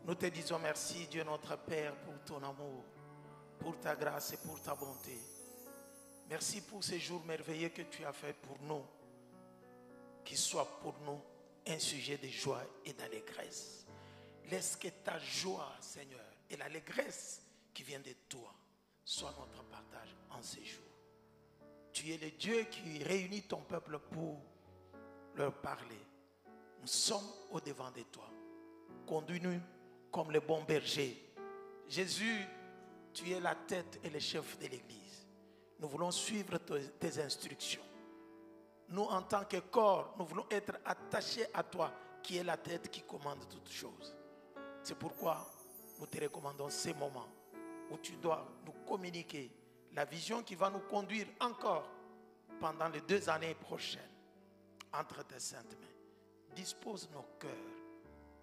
Nous te disons merci, Dieu notre Père, pour ton amour, pour ta grâce et pour ta bonté. Merci pour ces jours merveilleux que tu as fait pour nous, qui soient pour nous un sujet de joie et d'allégresse. Laisse que ta joie, Seigneur, et l'allégresse qui vient de toi soit notre partage en ces jours. Tu es le Dieu qui réunit ton peuple pour leur parler. Nous sommes au-devant de toi. Conduis-nous comme le bon berger. Jésus, tu es la tête et le chef de l'Église. Nous voulons suivre tes instructions. Nous, en tant que corps, nous voulons être attachés à toi, qui est la tête qui commande toutes choses. C'est pourquoi nous te recommandons ces moments où tu dois nous communiquer la vision qui va nous conduire encore pendant les 2 années prochaines entre tes saintes mains. Dispose nos cœurs.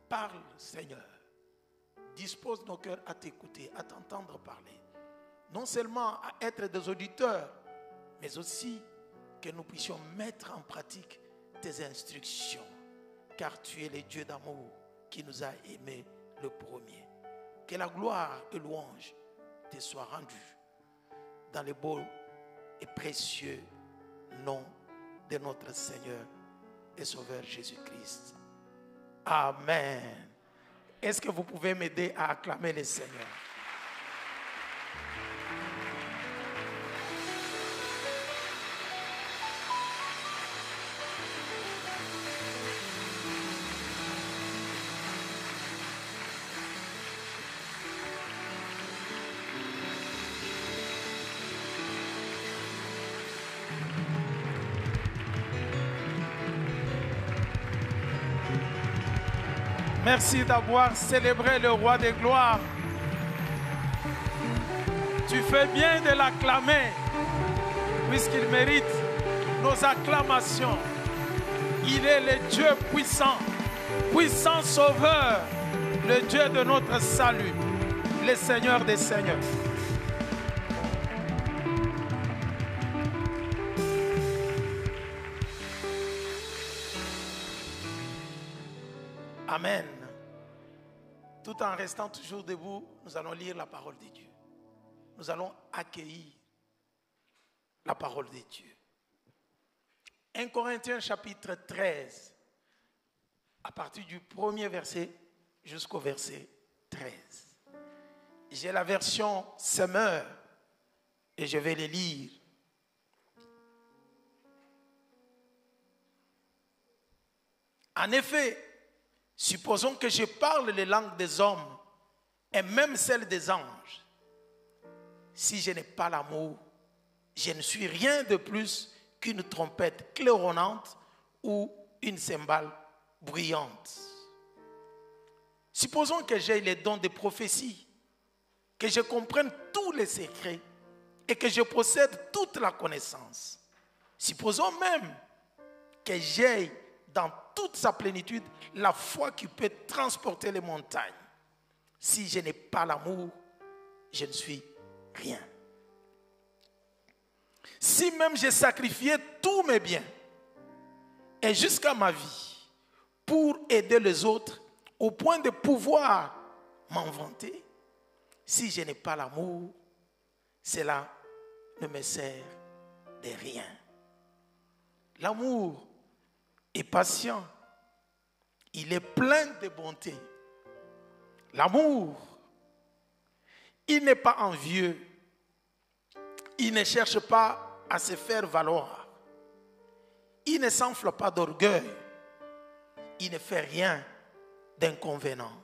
Parle, Seigneur. Dispose nos cœurs à t'écouter, à t'entendre parler. Non seulement à être des auditeurs, mais aussi que nous puissions mettre en pratique tes instructions. Car tu es le Dieu d'amour qui nous a aimés le premier. Que la gloire et louange te soient rendues dans le beau et précieux nom de notre Seigneur et Sauveur Jésus-Christ. Amen. Est-ce que vous pouvez m'aider à acclamer le Seigneur? Merci d'avoir célébré le roi des gloires. Tu fais bien de l'acclamer, puisqu'il mérite nos acclamations. Il est le Dieu puissant, puissant sauveur, le Dieu de notre salut, le Seigneur des seigneurs. Amen. Tout en restant toujours debout, nous allons lire la parole de Dieu. Nous allons accueillir la parole de Dieu. 1 Corinthiens chapitre 13, à partir du premier verset jusqu'au verset 13. J'ai la version Semeur et je vais les lire. En effet, supposons que je parle les langues des hommes et même celles des anges. Si je n'ai pas l'amour, je ne suis rien de plus qu'une trompette claironnante ou une cymbale bruyante. Supposons que j'ai les dons de prophétie, que je comprenne tous les secrets et que je possède toute la connaissance. Supposons même que j'ai dans toute sa plénitude la foi qui peut transporter les montagnes. Si je n'ai pas l'amour, je ne suis rien. Si même j'ai sacrifié tous mes biens et jusqu'à ma vie pour aider les autres au point de pouvoir m'en vanter, si je n'ai pas l'amour, cela ne me sert de rien. L'amour est patient, il est plein de bonté. L'amour, il n'est pas envieux, il ne cherche pas à se faire valoir, il ne s'enfle pas d'orgueil, il ne fait rien d'inconvénient,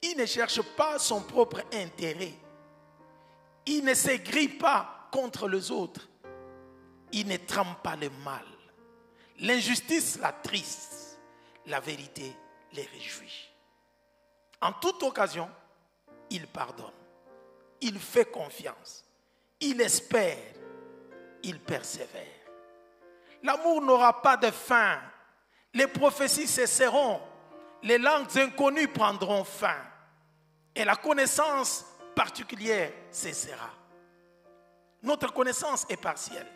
il ne cherche pas son propre intérêt, il ne s'aigrit pas contre les autres, il ne trame pas le mal. L'injustice l'attriste, la vérité les réjouit. En toute occasion, il pardonne, il fait confiance, il espère, il persévère. L'amour n'aura pas de fin, les prophéties cesseront, les langues inconnues prendront fin et la connaissance particulière cessera. Notre connaissance est partielle.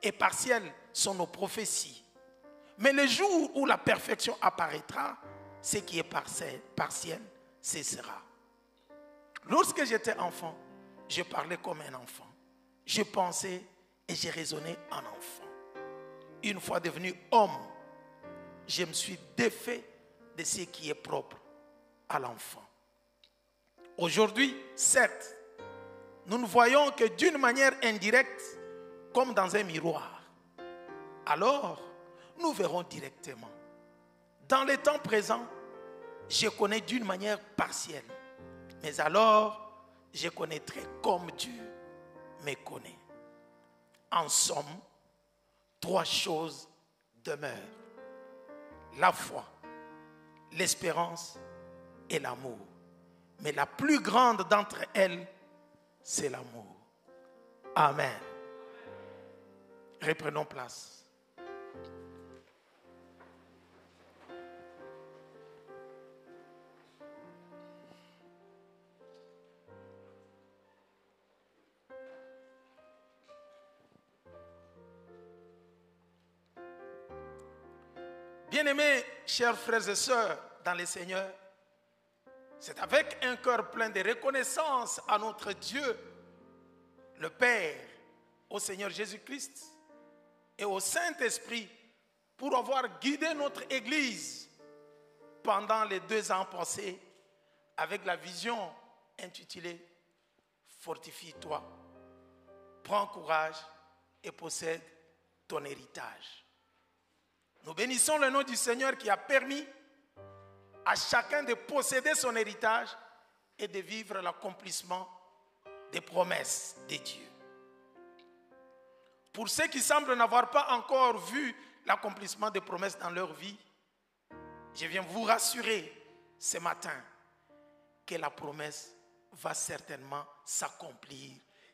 Et partielles sont nos prophéties. Mais le jour où la perfection apparaîtra, ce qui est partiel cessera. Lorsque j'étais enfant, je parlais comme un enfant. Je pensais et je raisonnais en enfant. Une fois devenu homme, je me suis défait de ce qui est propre à l'enfant. Aujourd'hui, certes, nous ne voyons que d'une manière indirecte, comme dans un miroir. Alors, nous verrons directement. Dans le temps présent, je connais d'une manière partielle. Mais alors, je connaîtrai comme Dieu me connaît. En somme, 3 choses demeurent. La foi, l'espérance et l'amour. Mais la plus grande d'entre elles, c'est l'amour. Amen. Reprenons place. Bien-aimés, chers frères et sœurs dans le Seigneur, c'est avec un cœur plein de reconnaissance à notre Dieu, le Père, au Seigneur Jésus-Christ et au Saint-Esprit pour avoir guidé notre Église pendant les 2 ans passés avec la vision intitulée « Fortifie-toi, prends courage et possède ton héritage ». Nous bénissons le nom du Seigneur qui a permis à chacun de posséder son héritage et de vivre l'accomplissement des promesses de Dieu. Pour ceux qui semblent n'avoir pas encore vu l'accomplissement des promesses dans leur vie, je viens vous rassurer ce matin que la promesse va certainement s'accomplir,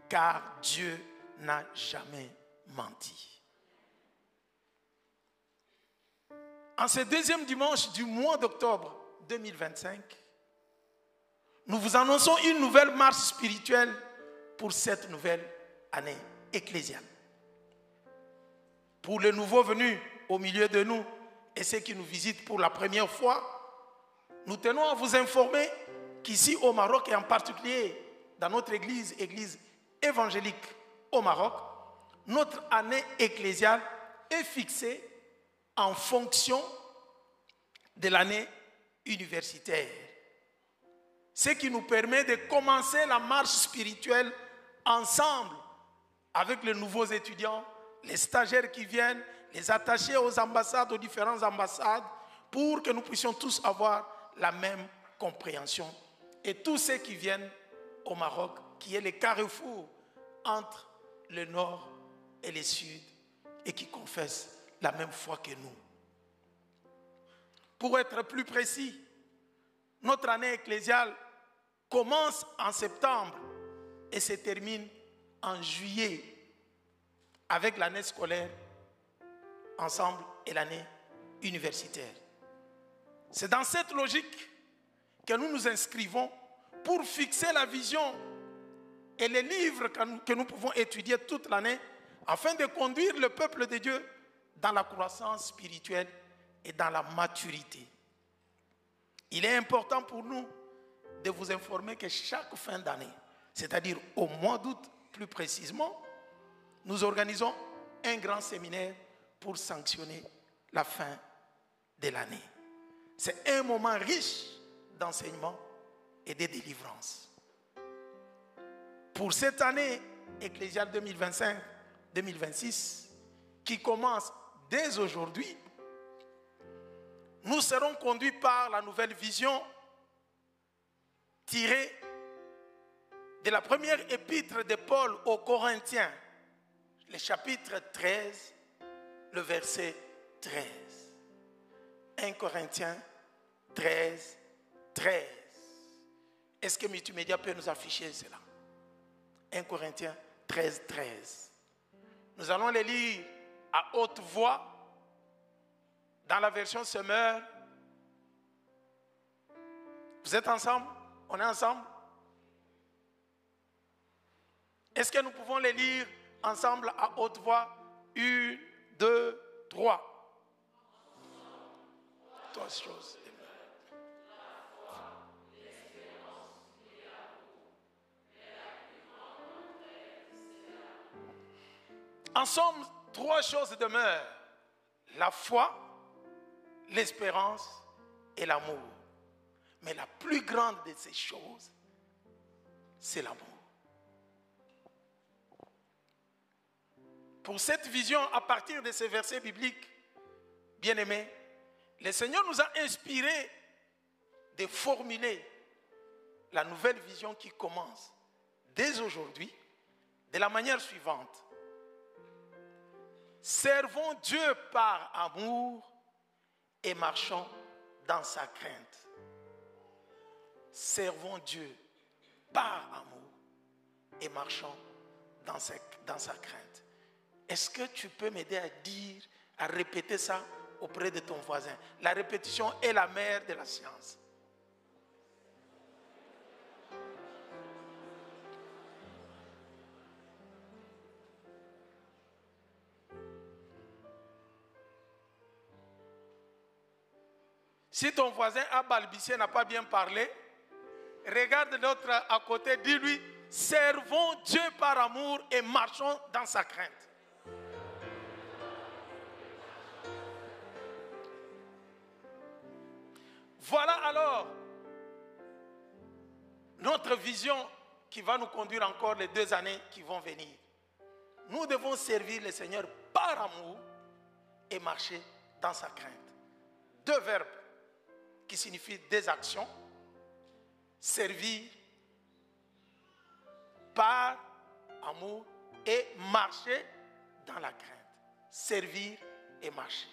car Dieu n'a jamais menti. En ce 2e dimanche du mois d'octobre 2025, nous vous annonçons une nouvelle marche spirituelle pour cette nouvelle année ecclésiale. Pour les nouveaux venus au milieu de nous et ceux qui nous visitent pour la première fois, nous tenons à vous informer qu'ici au Maroc et en particulier dans notre église évangélique au Maroc, notre année ecclésiale est fixée en fonction de l'année universitaire. Ce qui nous permet de commencer la marche spirituelle ensemble avec les nouveaux étudiants, les stagiaires qui viennent, les attachés aux ambassades, aux différentes ambassades, pour que nous puissions tous avoir la même compréhension. Et tous ceux qui viennent au Maroc, qui est le carrefour entre le nord et le sud, et qui confessent la même foi que nous. Pour être plus précis, notre année ecclésiale commence en septembre et se termine en juillet avec l'année scolaire ensemble et l'année universitaire. C'est dans cette logique que nous nous inscrivons pour fixer la vision et les livres que nous pouvons étudier toute l'année afin de conduire le peuple de Dieu dans la croissance spirituelle et dans la maturité. Il est important pour nous de vous informer que chaque fin d'année, c'est-à-dire au mois d'août plus précisément, nous organisons un grand séminaire pour sanctionner la fin de l'année. C'est un moment riche d'enseignement et de délivrance. Pour cette année ecclésiale 2025-2026, qui commence dès aujourd'hui, nous serons conduits par la nouvelle vision tirée de la première épître de Paul aux Corinthiens, le chapitre 13, le verset 13. 1 Corinthiens 13, 13. Est-ce que Multimédia peut nous afficher cela? 1 Corinthiens 13, 13. Nous allons les lire à haute voix dans la version Semeur. Vous êtes ensemble? On est ensemble? Est-ce que nous pouvons les lire ensemble à haute voix? 1, 2, 3. 3 choses. En somme, 3 choses demeurent. La foi, l'espérance et l'amour. Mais la plus grande de ces choses, c'est l'amour. Pour cette vision, à partir de ces versets bibliques, bien-aimés, le Seigneur nous a inspirés de formuler la nouvelle vision qui commence dès aujourd'hui de la manière suivante. Servons Dieu par amour et marchons dans sa crainte. Servons Dieu par amour et marchons dans sa crainte. Est-ce que tu peux m'aider à répéter ça auprès de ton voisin? La répétition est la mère de la science. Si ton voisin a balbutié, n'a pas bien parlé, regarde l'autre à côté, dis-lui, servons Dieu par amour et marchons dans sa crainte. Voilà alors notre vision qui va nous conduire encore les 2 années qui vont venir. Nous devons servir le Seigneur par amour et marcher dans sa crainte. 2 verbes qui signifient des actions. Servir par amour et marcher dans la crainte. Servir et marcher.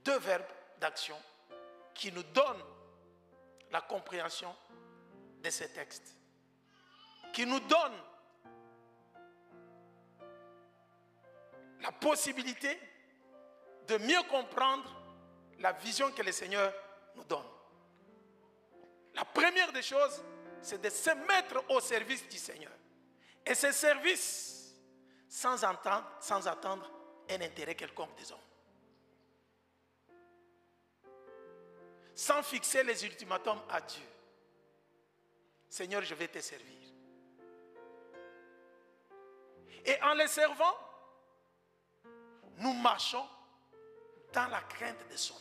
2 verbes d'action qui nous donnent la compréhension de ces textes. Qui nous donnent la possibilité de mieux comprendre la vision que le Seigneur nous donne. La première des choses, c'est de se mettre au service du Seigneur. Et ce service, sans attendre un intérêt quelconque des hommes. Sans fixer les ultimatums à Dieu. Seigneur, je vais te servir. Et en les servant, nous marchons dans la crainte de son nom.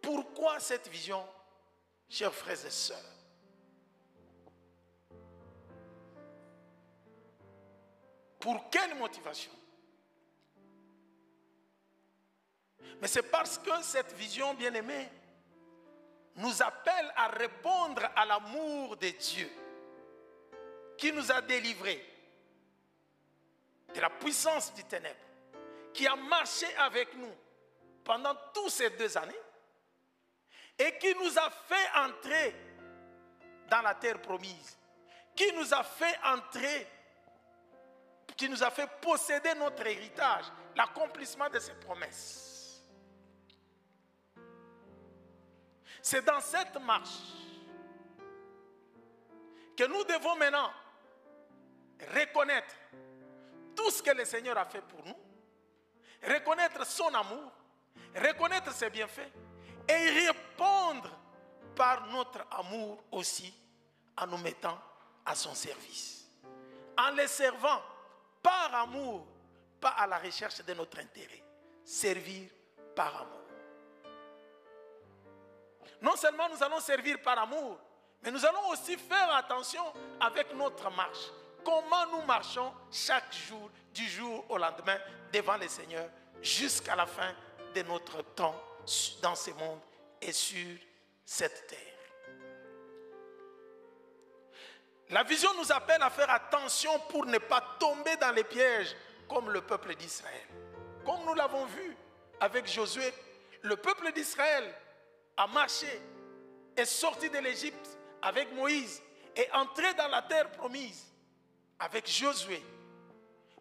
Pourquoi cette vision, chers frères et sœurs? Pour quelle motivation? Mais c'est parce que cette vision, bien-aimée, nous appelle à répondre à l'amour de Dieu qui nous a délivrés de la puissance du ténèbre, qui a marché avec nous pendant toutes ces 2 années et qui nous a fait entrer dans la terre promise, qui nous a fait entrer, qui nous a fait posséder notre héritage, l'accomplissement de ses promesses. C'est dans cette marche que nous devons maintenant reconnaître tout ce que le Seigneur a fait pour nous, reconnaître son amour, reconnaître ses bienfaits et y répondre par notre amour aussi en nous mettant à son service. En les servant par amour, pas à la recherche de notre intérêt. Servir par amour. Non seulement nous allons servir par amour, mais nous allons aussi faire attention avec notre marche. Comment nous marchons chaque jour, du jour au lendemain, devant le Seigneur, jusqu'à la fin de notre temps dans ce monde et sur cette terre. La vision nous appelle à faire attention pour ne pas tomber dans les pièges comme le peuple d'Israël. Comme nous l'avons vu avec Josué, le peuple d'Israël a marché, est sorti de l'Égypte avec Moïse et entré dans la terre promise avec Josué.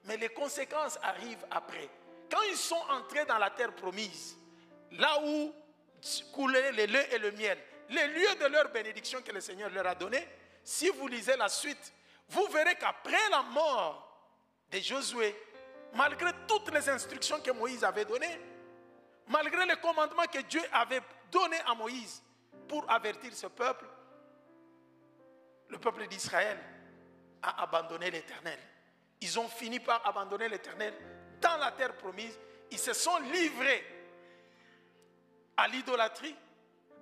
Mais les conséquences arrivent après. Quand ils sont entrés dans la terre promise, là où coulaient le lait et le miel, les lieux de leur bénédiction que le Seigneur leur a donné, si vous lisez la suite, vous verrez qu'après la mort de Josué, malgré toutes les instructions que Moïse avait données, malgré les commandements que Dieu avait donnés à Moïse pour avertir ce peuple, le peuple d'Israël a abandonné l'Éternel. Ils ont fini par abandonner l'Éternel dans la terre promise. Ils se sont livrés à l'idolâtrie,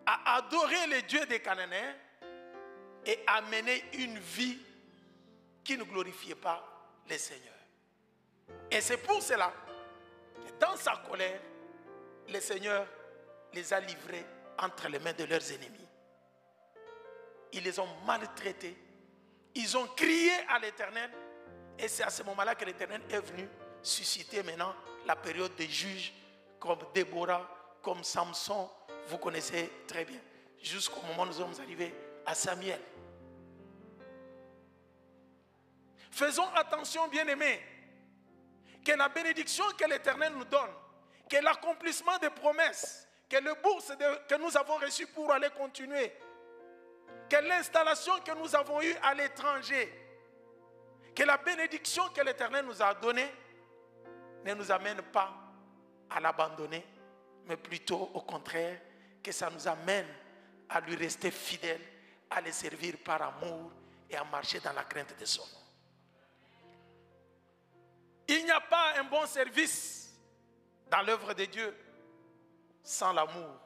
à adorer les dieux des Cananéens et à mener une vie qui ne glorifiait pas le Seigneur. Et c'est pour cela que dans sa colère, le Seigneur les a livrés entre les mains de leurs ennemis. Ils les ont maltraités. Ils ont crié à l'Éternel. Et c'est à ce moment-là que l'Éternel est venu susciter maintenant la période des juges comme Déborah, comme Samson. Vous connaissez très bien. Jusqu'au moment où nous sommes arrivés à Samuel. Faisons attention, bien-aimés, que la bénédiction que l'Éternel nous donne, que l'accomplissement des promesses, que le bourse que nous avons reçu pour aller continuer, que l'installation que nous avons eue à l'étranger, que la bénédiction que l'Éternel nous a donnée ne nous amène pas à l'abandonner, mais plutôt au contraire, que ça nous amène à lui rester fidèle, à le servir par amour et à marcher dans la crainte de son nom. Il n'y a pas un bon service dans l'œuvre de Dieu sans l'amour.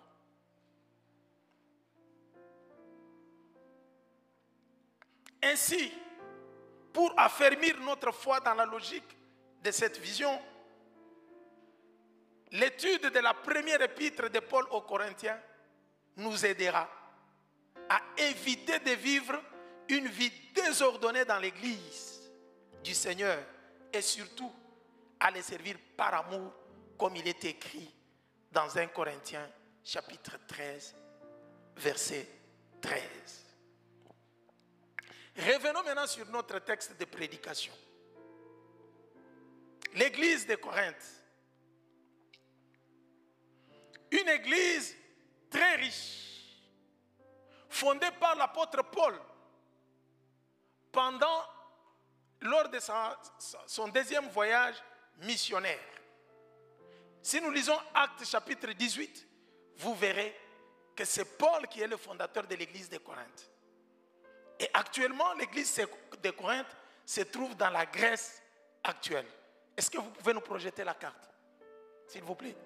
Ainsi, pour affermir notre foi dans la logique de cette vision, l'étude de la première épître de Paul aux Corinthiens nous aidera à éviter de vivre une vie désordonnée dans l'Église du Seigneur et surtout à les servir par amour comme il est écrit dans 1 Corinthiens chapitre 13 verset 13. Revenons maintenant sur notre texte de prédication. L'église de Corinthe. Une église très riche, fondée par l'apôtre Paul lors de son deuxième voyage missionnaire. Si nous lisons Actes chapitre 18, vous verrez que c'est Paul qui est le fondateur de l'église de Corinthe. Et actuellement, l'église de Corinthe se trouve dans la Grèce actuelle. Est-ce que vous pouvez nous projeter la carte, s'il vous plaît?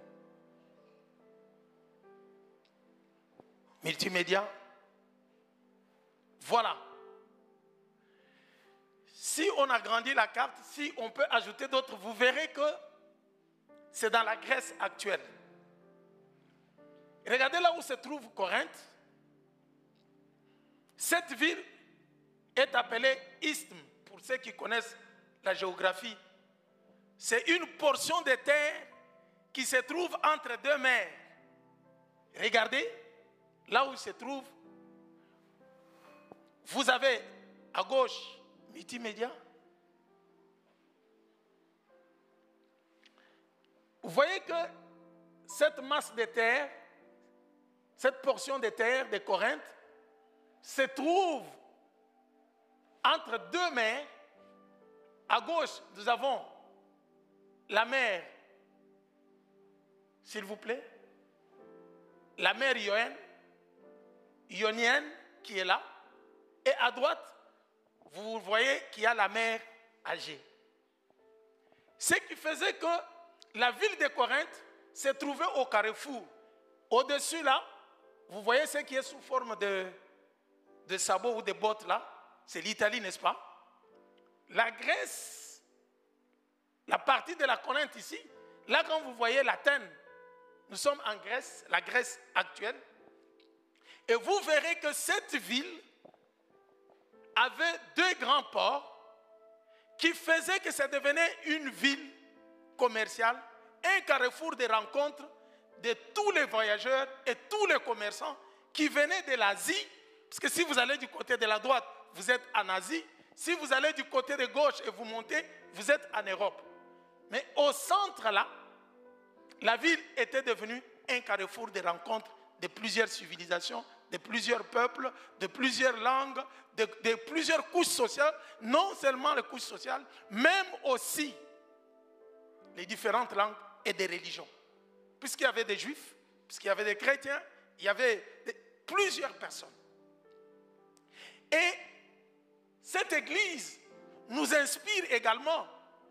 Multimédia. Voilà. Si on agrandit la carte, si on peut ajouter d'autres, vous verrez que c'est dans la Grèce actuelle. Regardez là où se trouve Corinthe. Cette ville est appelée isthme, pour ceux qui connaissent la géographie. C'est une portion de terre qui se trouve entre deux mers. Regardez, là où il se trouve, vous avez à gauche multimédia. Vous voyez que cette masse de terre, cette portion de terre de Corinthe, se trouve entre deux mers. À gauche, nous avons la mer, s'il vous plaît, la mer ionienne qui est là. Et à droite, vous voyez qu'il y a la mer Égée. Ce qui faisait que la ville de Corinthe se trouvait au carrefour. Au-dessus là, vous voyez ce qui est sous forme de sabots ou de bottes là. C'est l'Italie, n'est-ce pas? La Grèce, la partie de la Corinthe ici, là quand vous voyez l'Athènes, nous sommes en Grèce, la Grèce actuelle. Et vous verrez que cette ville avait deux grands ports qui faisaient que ça devenait une ville commerciale, un carrefour de rencontres de tous les voyageurs et tous les commerçants qui venaient de l'Asie. Parce que si vous allez du côté de la droite, vous êtes en Asie. Si vous allez du côté de gauche et vous montez, vous êtes en Europe. Mais au centre là, la ville était devenue un carrefour de rencontres de plusieurs civilisations, de plusieurs peuples, de plusieurs langues, de plusieurs couches sociales. Non seulement les couches sociales, même aussi les différentes langues et des religions. Puisqu'il y avait des juifs, puisqu'il y avait des chrétiens, il y avait plusieurs personnes. Et cette église nous inspire également,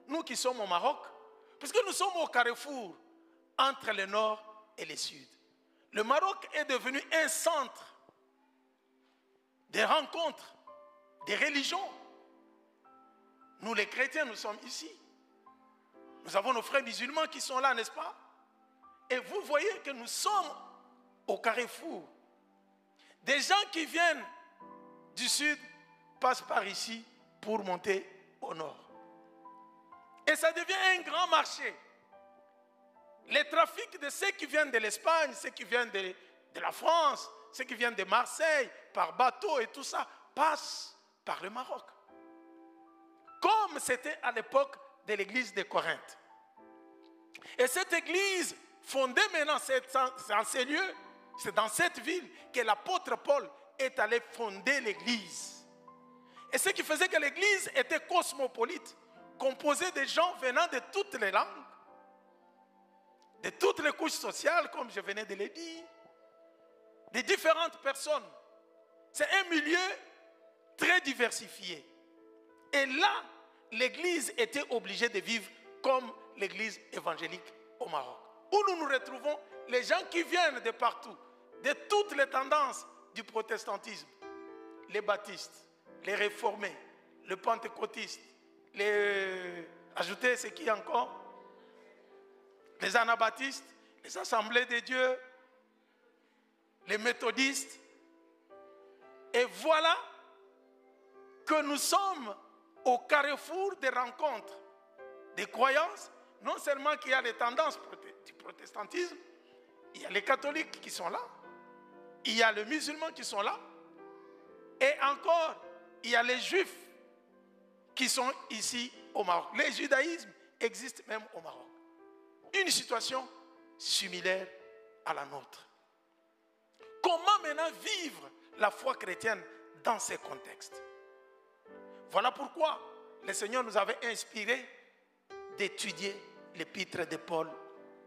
nous qui sommes au Maroc, puisque nous sommes au carrefour entre le nord et le sud. Le Maroc est devenu un centre des rencontres, des religions. Nous les chrétiens, nous sommes ici. Nous avons nos frères musulmans qui sont là, n'est-ce pas? Et vous voyez que nous sommes au carrefour. Des gens qui viennent du sud passent par ici pour monter au nord. Et ça devient un grand marché. Les trafics de ceux qui viennent de l'Espagne, ceux qui viennent de la France, ceux qui viennent de Marseille, par bateau et tout ça, passent par le Maroc. Comme c'était à l'époque de l'église de Corinthe. Et cette église, fondée maintenant dans ces lieux, c'est dans cette ville que l'apôtre Paul est allé fonder l'église. Et ce qui faisait que l'église était cosmopolite, composée de gens venant de toutes les langues, de toutes les couches sociales, comme je venais de le dire, de différentes personnes. C'est un milieu très diversifié. Et là, l'église était obligée de vivre comme l'église évangélique au Maroc, où nous nous retrouvons les gens qui viennent de partout, de toutes les tendances du protestantisme, les baptistes, les réformés, les pentecôtistes, ajoutez ce qui est encore, les anabaptistes, les assemblées de Dieu, les méthodistes. Et voilà que nous sommes au carrefour des rencontres, des croyances. Non seulement qu'il y a les tendances du protestantisme, il y a les catholiques qui sont là, il y a les musulmans qui sont là, et encore, il y a les juifs qui sont ici au Maroc. Le judaïsme existe même au Maroc. Une situation similaire à la nôtre. Comment maintenant vivre la foi chrétienne dans ces contextes? Voilà pourquoi le Seigneur nous avait inspiré d'étudier l'épître de Paul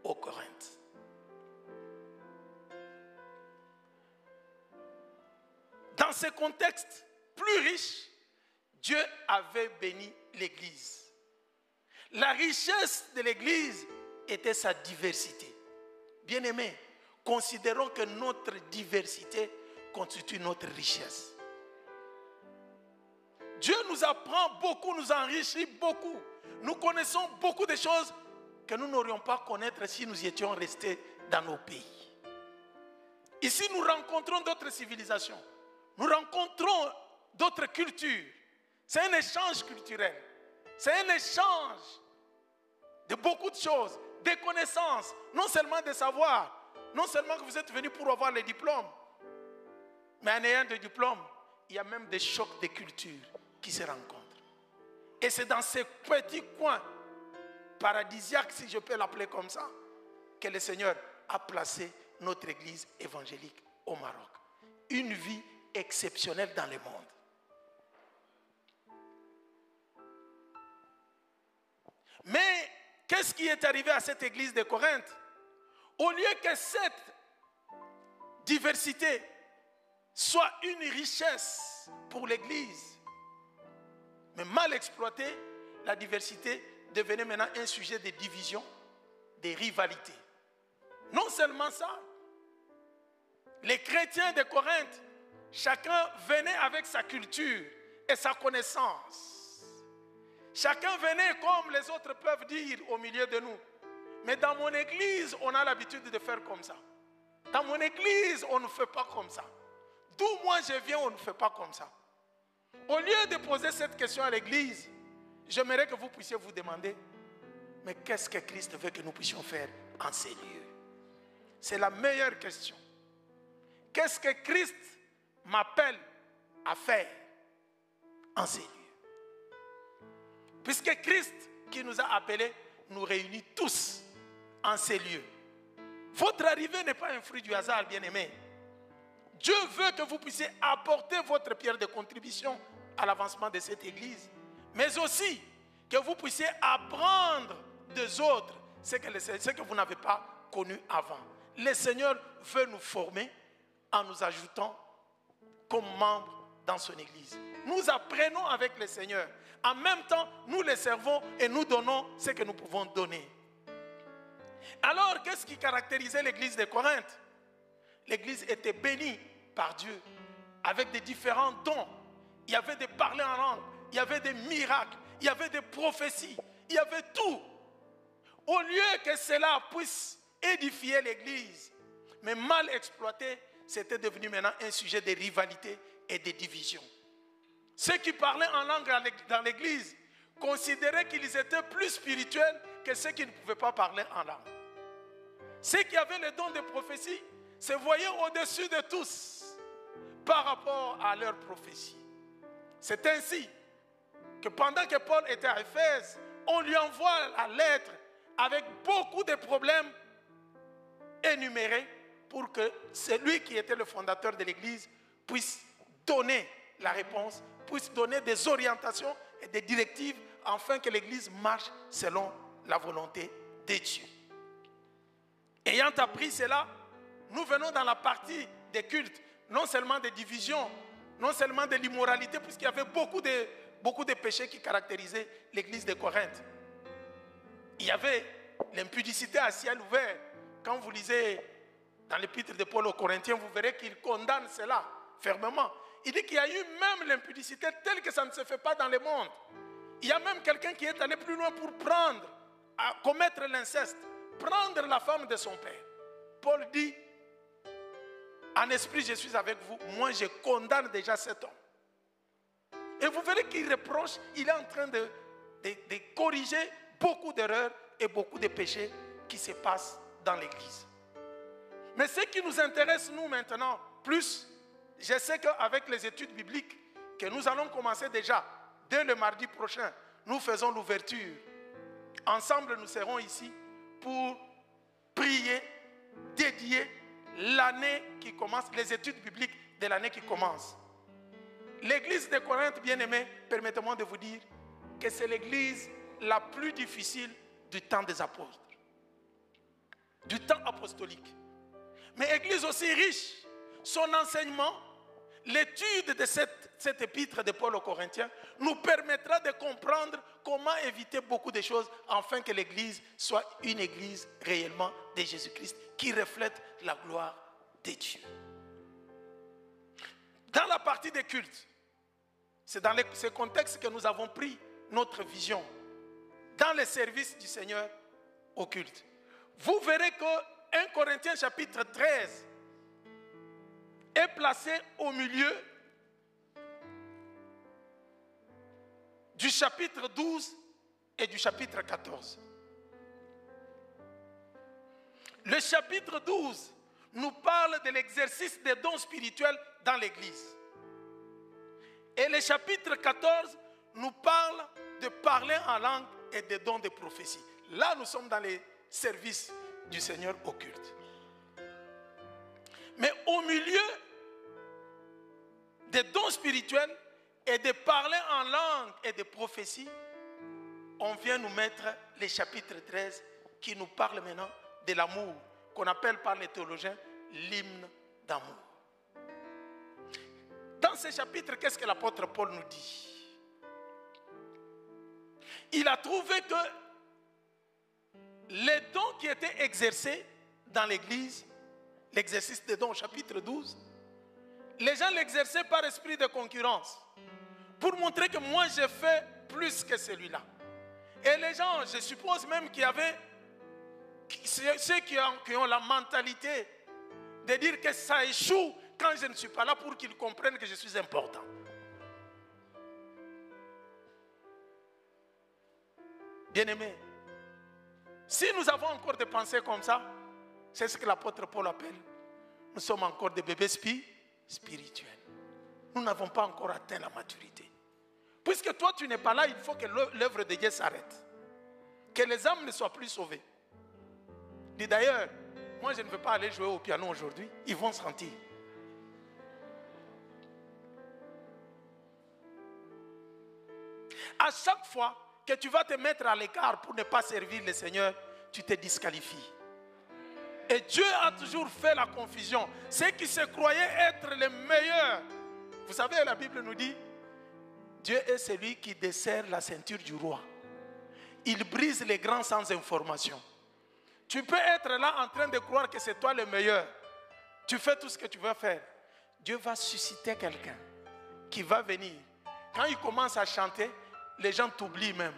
aux Corinthes. Dans ces contextes plus riches, Dieu avait béni l'Église. La richesse de l'Église était sa diversité. Bien-aimés, considérons que notre diversité constitue notre richesse. Dieu nous apprend beaucoup, nous enrichit beaucoup. Nous connaissons beaucoup de choses que nous n'aurions pas connaître si nous étions restés dans nos pays. Ici, nous rencontrons d'autres civilisations. Nous rencontrons d'autres cultures. C'est un échange culturel. C'est un échange de beaucoup de choses, des connaissances, non seulement des savoirs, non seulement que vous êtes venus pour avoir les diplômes, mais en ayant des diplômes, il y a même des chocs de culture qui se rencontrent. Et c'est dans ces petits coins paradisiaques, si je peux l'appeler comme ça, que le Seigneur a placé notre église évangélique au Maroc. Une vie exceptionnelle dans le monde. Mais qu'est-ce qui est arrivé à cette église de Corinthe? Au lieu que cette diversité soit une richesse pour l'église, mais mal exploitée, la diversité devenait maintenant un sujet de division, de rivalité. Non seulement ça, les chrétiens de Corinthe, chacun venait avec sa culture et sa connaissance. Chacun venait comme les autres peuvent dire au milieu de nous. Mais dans mon église, on a l'habitude de faire comme ça. Dans mon église, on ne fait pas comme ça. D'où moi je viens, on ne fait pas comme ça. Au lieu de poser cette question à l'église, j'aimerais que vous puissiez vous demander, mais qu'est-ce que Christ veut que nous puissions faire en ces lieux? C'est la meilleure question. Qu'est-ce que Christ m'appelle à faire en ces lieux? Puisque Christ qui nous a appelés nous réunit tous en ces lieux. Votre arrivée n'est pas un fruit du hasard, bien-aimés. Dieu veut que vous puissiez apporter votre pierre de contribution à l'avancement de cette église, mais aussi que vous puissiez apprendre des autres ce que vous n'avez pas connu avant. Le Seigneur veut nous former en nous ajoutant comme membres dans son église. Nous apprenons avec le Seigneur. En même temps, nous les servons et nous donnons ce que nous pouvons donner. Alors, qu'est-ce qui caractérisait l'église de Corinthe? L'église était bénie par Dieu avec des différents dons. Il y avait des parler en langue, il y avait des miracles, il y avait des prophéties, il y avait tout. Au lieu que cela puisse édifier l'église, mais mal exploité, c'était devenu maintenant un sujet de rivalité et de division. Ceux qui parlaient en langue dans l'église considéraient qu'ils étaient plus spirituels que ceux qui ne pouvaient pas parler en langue. Ceux qui avaient le don de prophétie se voyaient au-dessus de tous par rapport à leur prophétie. C'est ainsi que pendant que Paul était à Éphèse, on lui envoie la lettre avec beaucoup de problèmes énumérés pour que celui qui était le fondateur de l'église puisse donner la réponse, puisse donner des orientations et des directives afin que l'église marche selon la volonté de Dieu. Ayant appris cela, nous venons dans la partie des cultes, non seulement des divisions, non seulement de l'immoralité, puisqu'il y avait beaucoup de péchés qui caractérisaient l'église de Corinthe. Il y avait l'impudicité à ciel ouvert. Quand vous lisez dans l'épître de Paul aux Corinthiens, vous verrez qu'il condamne cela fermement. Il dit qu'il y a eu même l'impudicité telle que ça ne se fait pas dans le monde. Il y a même quelqu'un qui est allé plus loin pour commettre l'inceste, prendre la femme de son père. Paul dit, en esprit je suis avec vous, moi je condamne déjà cet homme. Et vous verrez qu'il reproche, il est en train de corriger beaucoup d'erreurs et beaucoup de péchés qui se passent dans l'église. Mais ce qui nous intéresse nous maintenant, plus, je sais qu'avec les études bibliques que nous allons commencer déjà, dès le mardi prochain, nous faisons l'ouverture. Ensemble, nous serons ici pour prier, dédier l'année qui commence, les études bibliques de l'année qui commence. L'église de Corinthe, bien-aimés, permettez-moi de vous dire que c'est l'église la plus difficile du temps des apôtres, du temps apostolique. Mais église aussi riche, son enseignement, l'étude de cette épître de Paul aux Corinthiens nous permettra de comprendre comment éviter beaucoup de choses afin que l'église soit une église réellement de Jésus-Christ qui reflète la gloire de Dieu. Dans la partie des cultes, c'est dans ce contexte que nous avons pris notre vision dans le service du Seigneur au culte. Vous verrez que 1 Corinthiens chapitre 13 est placé au milieu du chapitre 12 et du chapitre 14. Le chapitre 12 nous parle de l'exercice des dons spirituels dans l'église. Et le chapitre 14 nous parle de parler en langue et des dons de prophétie. Là, nous sommes dans les services du Seigneur au culte. Mais au milieu des dons spirituels et de parler en langue et de prophétie, on vient nous mettre le chapitre 13 qui nous parle maintenant de l'amour, qu'on appelle par les théologiens l'hymne d'amour. Dans ce chapitre, qu'est-ce que l'apôtre Paul nous dit? Il a trouvé que les dons qui étaient exercés dans l'église, l'exercice des dons au chapitre 12, les gens l'exerçaient par esprit de concurrence, pour montrer que moi j'ai fait plus que celui-là. Et les gens, je suppose même qu'il y avait ceux qui ont la mentalité de dire que ça échoue quand je ne suis pas là, pour qu'ils comprennent que je suis important. Bien-aimés, si nous avons encore des pensées comme ça, c'est ce que l'apôtre Paul appelle, nous sommes encore des bébés spirituels. Nous n'avons pas encore atteint la maturité. Puisque toi tu n'es pas là, il faut que l'œuvre de Dieu s'arrête. Que les âmes ne soient plus sauvées. Et d'ailleurs, moi je ne veux pas aller jouer au piano aujourd'hui, ils vont se sentir. À chaque fois que tu vas te mettre à l'écart pour ne pas servir le Seigneur, tu te disqualifies. Et Dieu a toujours fait la confusion. Ceux qui se croyaient être les meilleurs Vous savez, la Bible nous dit, Dieu est celui qui desserre la ceinture du roi. Il brise les grands sans information. Tu peux être là en train de croire que c'est toi le meilleur. Tu fais tout ce que tu veux faire. Dieu va susciter quelqu'un qui va venir. Quand il commence à chanter, les gens t'oublient même.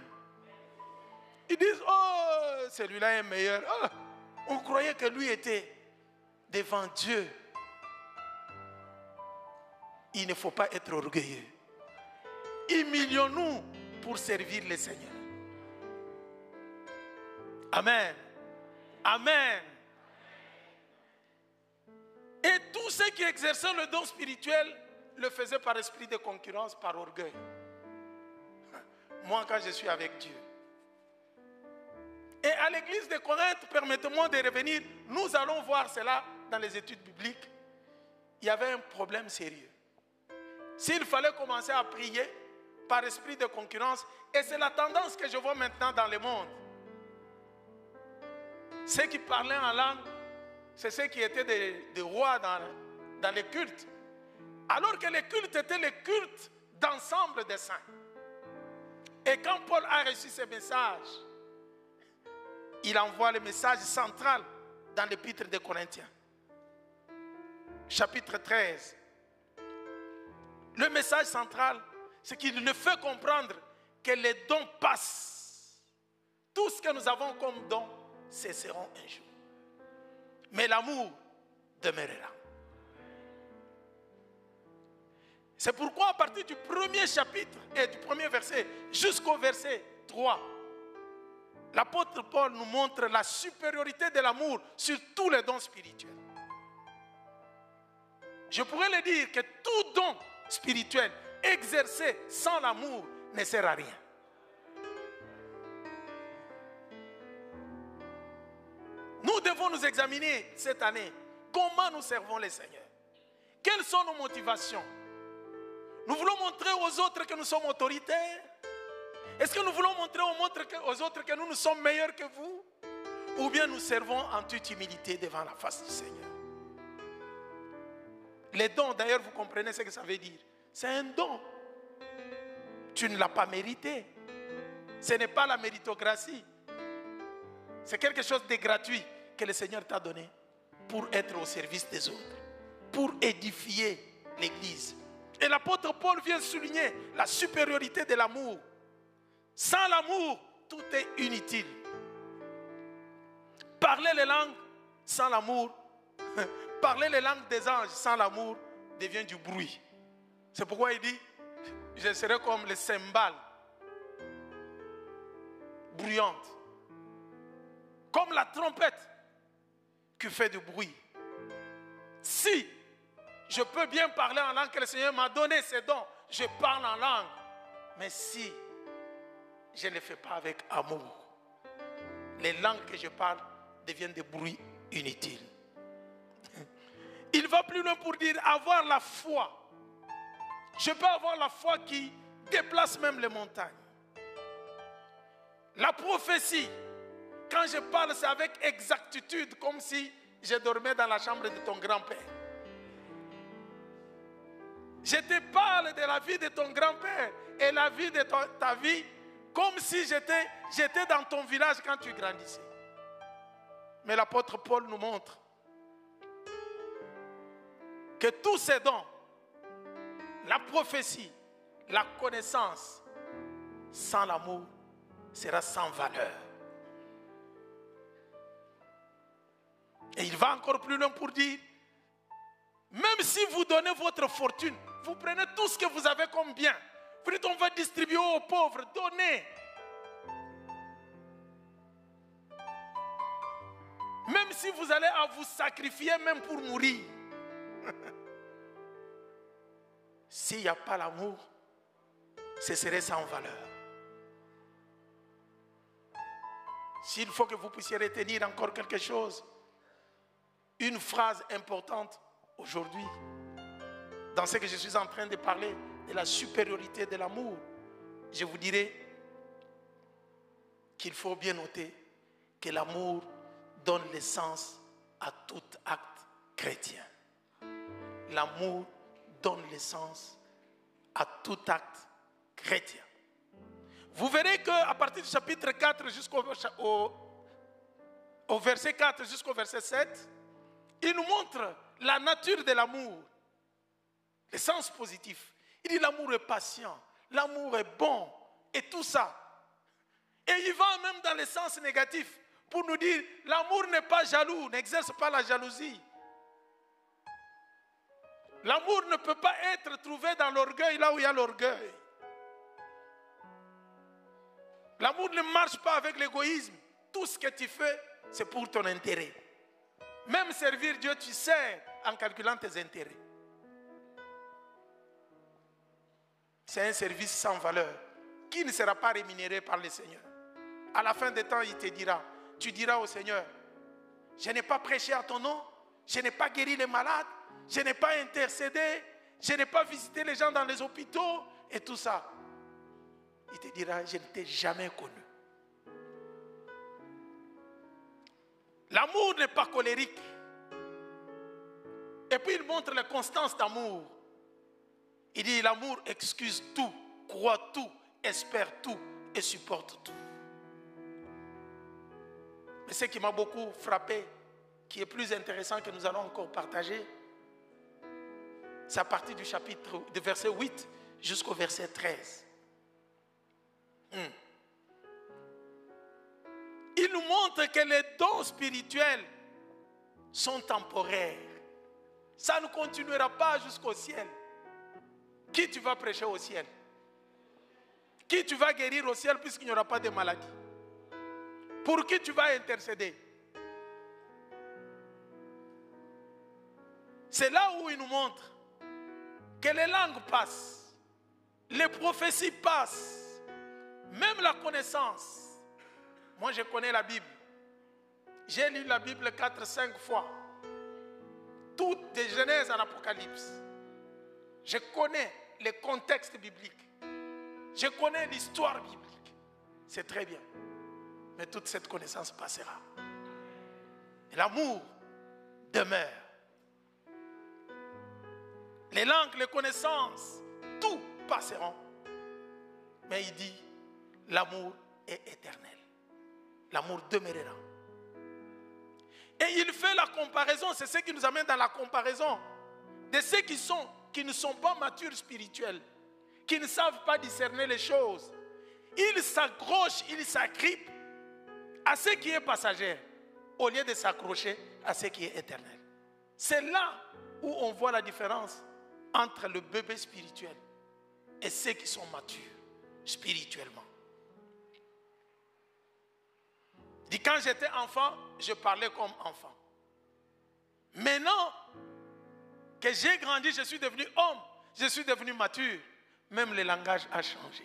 Ils disent, oh, celui-là est meilleur. Oh, on croyait que lui était devant Dieu. Il ne faut pas être orgueilleux. Humilions-nous pour servir le Seigneur. Amen. Amen. Et tous ceux qui exerçaient le don spirituel le faisaient par esprit de concurrence, par orgueil. Moi, quand je suis avec Dieu. Et à l'église de Corinthe, permettez-moi de revenir, nous allons voir cela dans les études bibliques. Il y avait un problème sérieux. S'il fallait commencer à prier par esprit de concurrence, et c'est la tendance que je vois maintenant dans le monde. Ceux qui parlaient en langue, c'est ceux qui étaient des rois dans les cultes. Alors que les cultes étaient les cultes d'ensemble des saints. Et quand Paul a reçu ce message, il envoie le message central dans l'épître des Corinthiens. Chapitre 13. Le message central, c'est qu'il le fait comprendre que les dons passent. Tout ce que nous avons comme dons cesseront un jour. Mais l'amour demeurera. C'est pourquoi à partir du premier chapitre et du premier verset jusqu'au verset 3, l'apôtre Paul nous montre la supériorité de l'amour sur tous les dons spirituels. Je pourrais le dire que tout don spirituel exercé sans l'amour ne sert à rien. Nous devons nous examiner cette année. Comment nous servons le Seigneur? Quelles sont nos motivations? Nous voulons montrer aux autres que nous sommes autoritaires? Est-ce que nous voulons montrer aux autres que nous sommes meilleurs que vous? Ou bien nous servons en toute humilité devant la face du Seigneur? Les dons, d'ailleurs, vous comprenez ce que ça veut dire. C'est un don. Tu ne l'as pas mérité. Ce n'est pas la méritocratie. C'est quelque chose de gratuit que le Seigneur t'a donné pour être au service des autres, pour édifier l'Église. Et l'apôtre Paul vient souligner la supériorité de l'amour. Sans l'amour, tout est inutile. Parler les langues sans l'amour, parler les langues des anges sans l'amour devient du bruit. C'est pourquoi il dit, je serai comme les cymbales bruyantes, comme la trompette qui fait du bruit. Si je peux bien parler en langue que le Seigneur m'a donné ces dons, je parle en langue. Mais si je ne le fais pas avec amour, les langues que je parle deviennent des bruits inutiles. Il va plus loin pour dire avoir la foi. Je peux avoir la foi qui déplace même les montagnes. La prophétie, quand je parle, c'est avec exactitude, comme si je dormais dans la chambre de ton grand-père. Je te parle de la vie de ton grand-père et la vie de ta vie, comme si j'étais dans ton village quand tu grandissais. Mais l'apôtre Paul nous montre que tous ces dons, la prophétie, la connaissance, sans l'amour, sera sans valeur. Et il va encore plus loin pour dire, même si vous donnez votre fortune, vous prenez tout ce que vous avez comme bien, vous dites on va distribuer aux pauvres, donnez. Même si vous allez à vous sacrifier même pour mourir. S'il n'y a pas l'amour, ce serait sans valeur. S'il faut que vous puissiez retenir encore quelque chose, une phrase importante aujourd'hui, dans ce que je suis en train de parler, de la supériorité de l'amour, je vous dirai qu'il faut bien noter que l'amour donne l'essence à tout acte chrétien. L'amour donne l'essence à tout acte chrétien. Vous verrez qu'à partir du chapitre 4 au verset 4 jusqu'au verset 7, il nous montre la nature de l'amour, le sens positif. Il dit l'amour est patient, l'amour est bon et tout ça. Et il va même dans le sens négatif pour nous dire l'amour n'est pas jaloux, n'exerce pas la jalousie. L'amour ne peut pas être trouvé dans l'orgueil là où il y a l'orgueil. L'amour ne marche pas avec l'égoïsme. Tout ce que tu fais, c'est pour ton intérêt. Même servir Dieu, tu sers en calculant tes intérêts. C'est un service sans valeur qui ne sera pas rémunéré par le Seigneur. À la fin des temps, il te dira, tu diras au Seigneur, je n'ai pas prêché à ton nom, je n'ai pas guéri les malades, je n'ai pas intercédé, je n'ai pas visité les gens dans les hôpitaux et tout ça. Il te dira, je ne t'ai jamais connu. L'amour n'est pas colérique. Et puis il montre la constance d'amour. Il dit, l'amour excuse tout, croit tout, espère tout et supporte tout. Mais ce qui m'a beaucoup frappé, qui est plus intéressant que nous allons encore partager, c'est à partir du chapitre, du verset 8 jusqu'au verset 13. Il nous montre que les dons spirituels sont temporaires. Ça ne continuera pas jusqu'au ciel. Qui tu vas prêcher au ciel? Qui tu vas guérir au ciel puisqu'il n'y aura pas de maladie? Pour qui tu vas intercéder? C'est là où il nous montre que les langues passent, les prophéties passent, même la connaissance. Moi, je connais la Bible. J'ai lu la Bible 4-5 fois. Tout de Genèse à l'Apocalypse. Je connais les contextes bibliques. Je connais l'histoire biblique. C'est très bien. Mais toute cette connaissance passera. Et l'amour demeure. Les langues, les connaissances, tout passeront. Mais il dit, l'amour est éternel. L'amour demeurera. Et il fait la comparaison, c'est ce qui nous amène dans la comparaison de ceux qui ne sont pas matures spirituels, qui ne savent pas discerner les choses. Ils s'accrochent, ils s'agrippent à ce qui est passager, au lieu de s'accrocher à ce qui est éternel. C'est là où on voit la différence entre le bébé spirituel et ceux qui sont matures spirituellement. Il dit, quand j'étais enfant, je parlais comme enfant. Maintenant que j'ai grandi, je suis devenu homme, je suis devenu mature, même le langage a changé.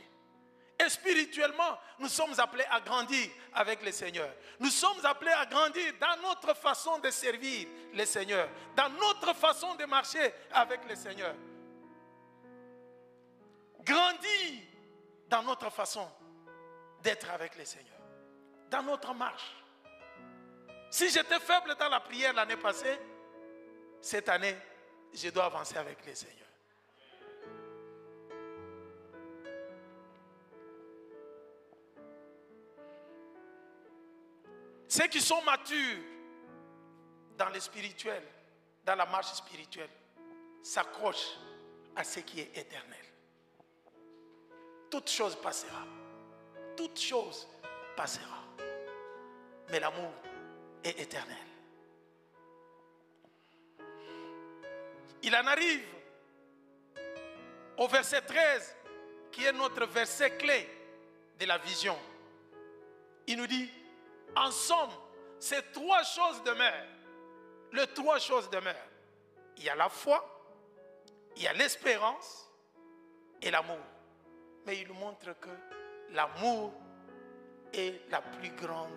Et spirituellement, nous sommes appelés à grandir avec le Seigneur. Nous sommes appelés à grandir dans notre façon de servir le Seigneur, dans notre façon de marcher avec le Seigneur. Grandir dans notre façon d'être avec le Seigneur, dans notre marche. Si j'étais faible dans la prière l'année passée, cette année, je dois avancer avec le Seigneur. Ceux qui sont matures dans le spirituel, dans la marche spirituelle, s'accrochent à ce qui est éternel. Toute chose passera. Toute chose passera. Mais l'amour est éternel. Il en arrive au verset 13, qui est notre verset clé de la vision. Il nous dit, en somme, ces trois choses demeurent. Les trois choses demeurent. Il y a la foi, il y a l'espérance et l'amour. Mais il nous montre que l'amour est la plus grande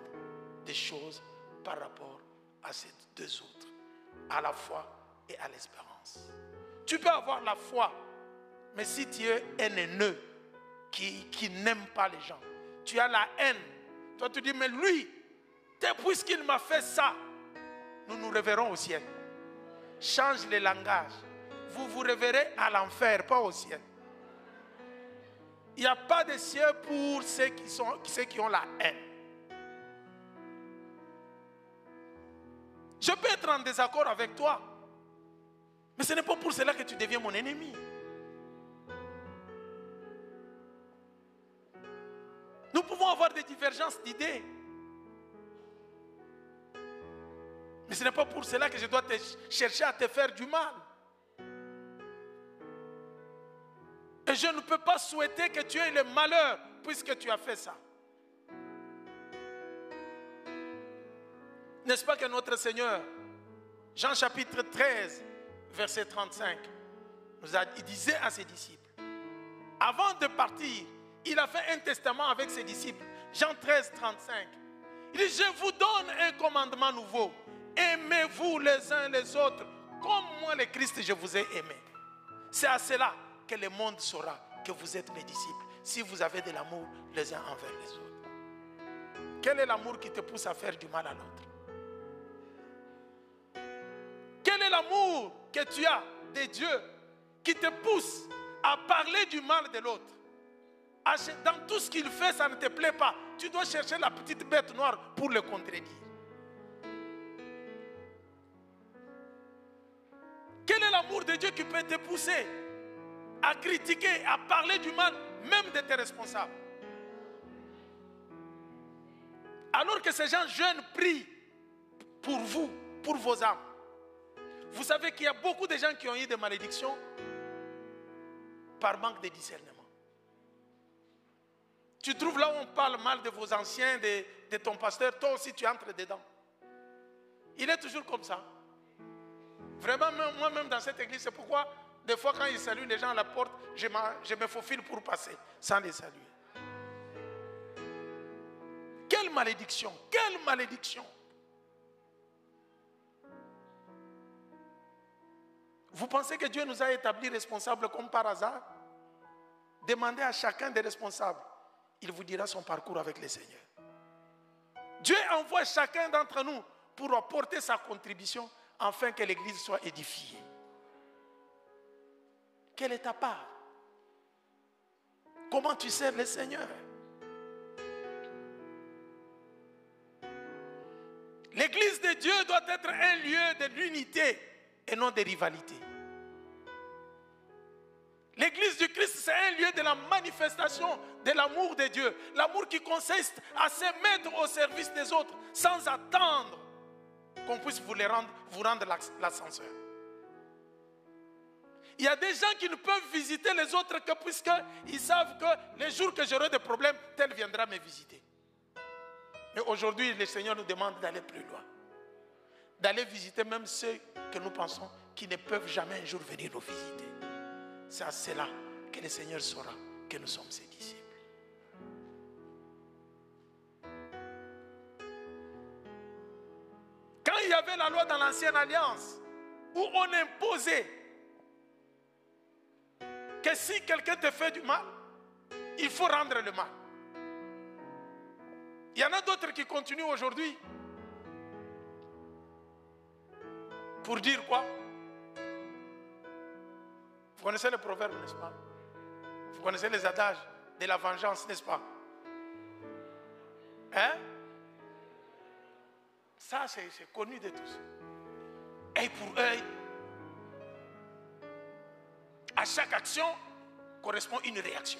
des choses par rapport à ces deux autres, à la foi et à l'espérance. Tu peux avoir la foi, mais si tu es un haineux qui n'aime pas les gens, tu as la haine. Toi tu dis, mais lui, puisqu'il m'a fait ça, nous nous reverrons au ciel. Change le langage. Vous vous reverrez à l'enfer, pas au ciel. Il n'y a pas de ciel pour ceux qui ont la haine. Je peux être en désaccord avec toi, mais ce n'est pas pour cela que tu deviens mon ennemi. Nous pouvons avoir des divergences d'idées, mais ce n'est pas pour cela que je dois chercher à te faire du mal. Et je ne peux pas souhaiter que tu aies le malheur puisque tu as fait ça. N'est-ce pas que notre Seigneur, Jean chapitre 13, verset 35, il disait à ses disciples, avant de partir, il a fait un testament avec ses disciples. Jean 13, 35. Il dit, je vous donne un commandement nouveau. Aimez-vous les uns les autres comme moi, le Christ, je vous ai aimé. C'est à cela que le monde saura que vous êtes mes disciples, si vous avez de l'amour les uns envers les autres. Quel est l'amour qui te pousse à faire du mal à l'autre? Quel est l'amour que tu as de Dieu qui te pousse à parler du mal de l'autre? Dans tout ce qu'il fait, ça ne te plaît pas. Tu dois chercher la petite bête noire pour le contredire. Quel est l'amour de Dieu qui peut te pousser à critiquer, à parler du mal, même de tes responsables? Alors que ces gens jeunes prient pour vous, pour vos âmes. Vous savez qu'il y a beaucoup de gens qui ont eu des malédictions par manque de discernement. Tu trouves là où on parle mal de vos anciens, de ton pasteur, toi aussi tu entres dedans. Il est toujours comme ça. Vraiment, moi-même dans cette église, c'est pourquoi des fois quand ils saluent les gens à la porte, je me faufile pour passer sans les saluer. Quelle malédiction! Quelle malédiction! Vous pensez que Dieu nous a établis responsables comme par hasard? Demandez à chacun des responsables. Il vous dira son parcours avec le Seigneur. Dieu envoie chacun d'entre nous pour apporter sa contribution afin que l'Église soit édifiée. Quelle est ta part? Comment tu sers le Seigneur? L'Église de Dieu doit être un lieu de l'unité et non de rivalité. L'Église du Christ, c'est un lieu de la manifestation de l'amour de Dieu. L'amour qui consiste à se mettre au service des autres sans attendre qu'on puisse vous rendre l'ascenseur. Il y a des gens qui ne peuvent visiter les autres que puisqu'ils savent que les jours que j'aurai des problèmes, tel viendra me visiter. Mais aujourd'hui, le Seigneur nous demande d'aller plus loin. D'aller visiter même ceux que nous pensons qui ne peuvent jamais un jour venir nous visiter. C'est à cela que le Seigneur saura que nous sommes ses disciples. Quand il y avait la loi dans l'ancienne alliance, où on imposait que si quelqu'un te fait du mal, il faut rendre le mal. Il y en a d'autres qui continuent aujourd'hui pour dire quoi? Vous connaissez les proverbes, n'est-ce pas? Vous connaissez les adages de la vengeance, n'est-ce pas? Hein? Ça, c'est connu de tous. Œil pour œil. À chaque action correspond une réaction.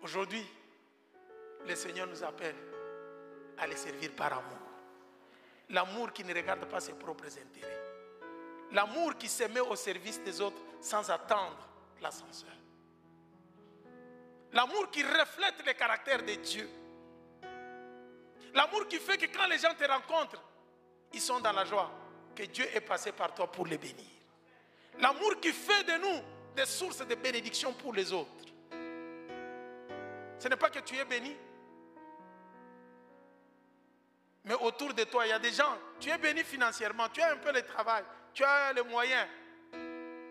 Aujourd'hui, le Seigneur nous appelle à les servir par amour. L'amour qui ne regarde pas ses propres intérêts. L'amour qui se met au service des autres sans attendre l'ascenseur. L'amour qui reflète le caractère de Dieu. L'amour qui fait que quand les gens te rencontrent, ils sont dans la joie que Dieu est passé par toi pour les bénir. L'amour qui fait de nous des sources de bénédiction pour les autres. Ce n'est pas que tu es béni, mais autour de toi, il y a des gens, tu es béni financièrement, tu as un peu le travail, tu as les moyens.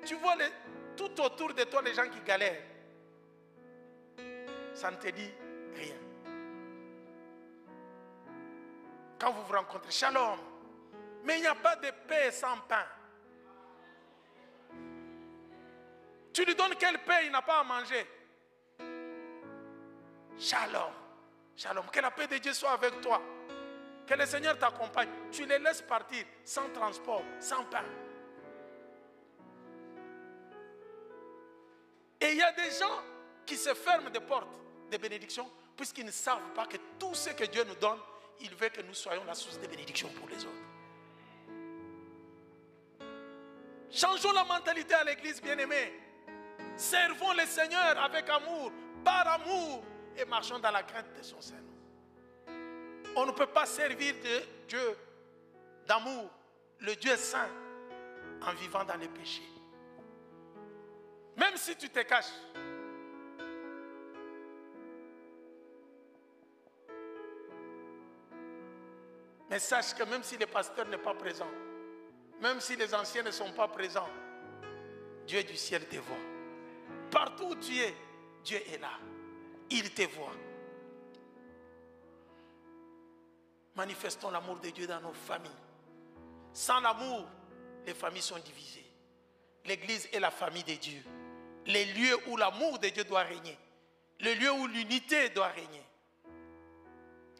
Tu vois tout autour de toi les gens qui galèrent. Ça ne te dit rien. Quand vous vous rencontrez, shalom. Mais il n'y a pas de paix sans pain. Tu lui donnes quel pain il n'a pas à manger. Shalom. Shalom. Que la paix de Dieu soit avec toi. Que le Seigneur t'accompagne. Tu les laisses partir sans transport, sans pain. Et il y a des gens qui se ferment des portes de bénédiction puisqu'ils ne savent pas que tout ce que Dieu nous donne, il veut que nous soyons la source de bénédiction pour les autres. Changeons la mentalité à l'église, bien-aimée. Servons le Seigneur avec amour, par amour, et marchons dans la crainte de son Seigneur. On ne peut pas servir de Dieu d'amour, le Dieu saint, en vivant dans les péchés. Même si tu te caches. Mais sache que même si le pasteur n'est pas présent, même si les anciens ne sont pas présents, Dieu du ciel te voit. Partout où tu es, Dieu est là. Il te voit. Manifestons l'amour de Dieu dans nos familles. Sans l'amour, les familles sont divisées. L'église est la famille de Dieu. Les lieux où l'amour de Dieu doit régner. Le lieu où l'unité doit régner.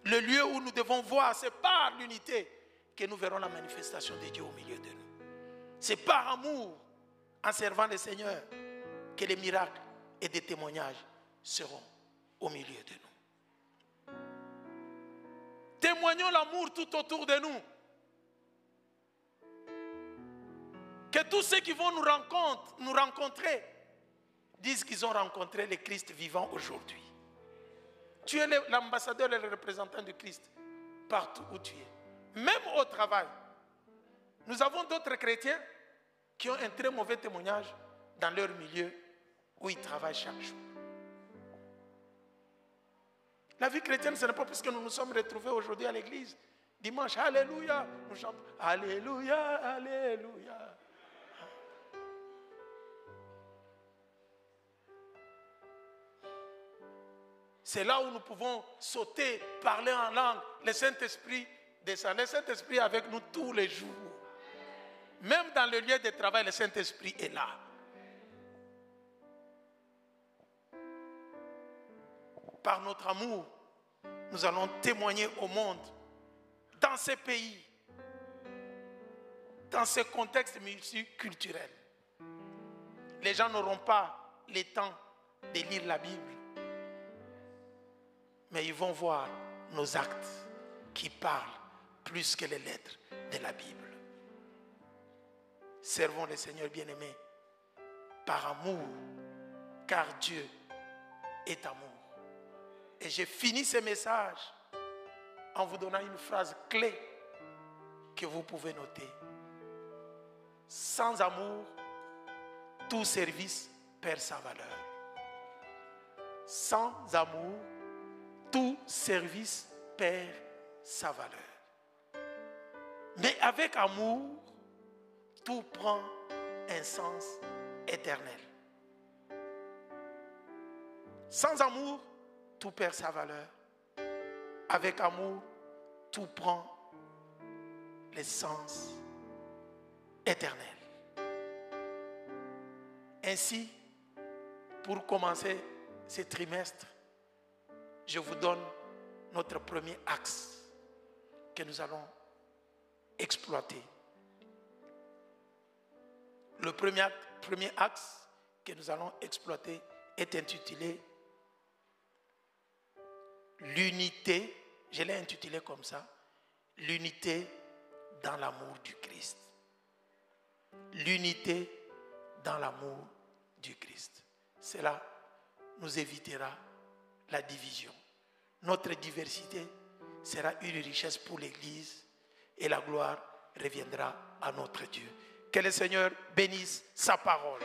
Le lieu où nous devons voir, c'est par l'unité que nous verrons la manifestation de Dieu au milieu de nous. C'est par amour, en servant le Seigneur, que les miracles et des témoignages seront au milieu de nous. Témoignons l'amour tout autour de nous. Que tous ceux qui vont nous rencontrer, disent qu'ils ont rencontré le Christ vivant aujourd'hui. Tu es l'ambassadeur et le représentant du Christ partout où tu es. Même au travail. Nous avons d'autres chrétiens qui ont un très mauvais témoignage dans leur milieu où ils travaillent chaque jour. La vie chrétienne, ce n'est pas parce que nous nous sommes retrouvés aujourd'hui à l'église. Dimanche, alléluia, nous chantons alléluia, alléluia. C'est là où nous pouvons sauter, parler en langue. Le Saint-Esprit descend. Le Saint-Esprit est avec nous tous les jours. Même dans le lieu de travail, le Saint-Esprit est là. Par notre amour, nous allons témoigner au monde, dans ces pays, dans ce contexte multiculturel. Les gens n'auront pas le temps de lire la Bible. Mais ils vont voir nos actes qui parlent plus que les lettres de la Bible. Servons le Seigneur bien-aimé par amour, car Dieu est amour. Et j'ai fini ce message en vous donnant une phrase clé que vous pouvez noter. Sans amour, tout service perd sa valeur. Sans amour, tout service perd sa valeur. Mais avec amour, tout prend un sens éternel. Sans amour, tout perd sa valeur. Avec amour, tout prend le sens éternel. Ainsi, pour commencer ce trimestre, je vous donne notre premier axe que nous allons exploiter. Le premier axe que nous allons exploiter est intitulé l'unité, je l'ai intitulé comme ça, l'unité dans l'amour du Christ. L'unité dans l'amour du Christ. Cela nous évitera la division. Notre diversité sera une richesse pour l'Église et la gloire reviendra à notre Dieu. Que le Seigneur bénisse sa parole.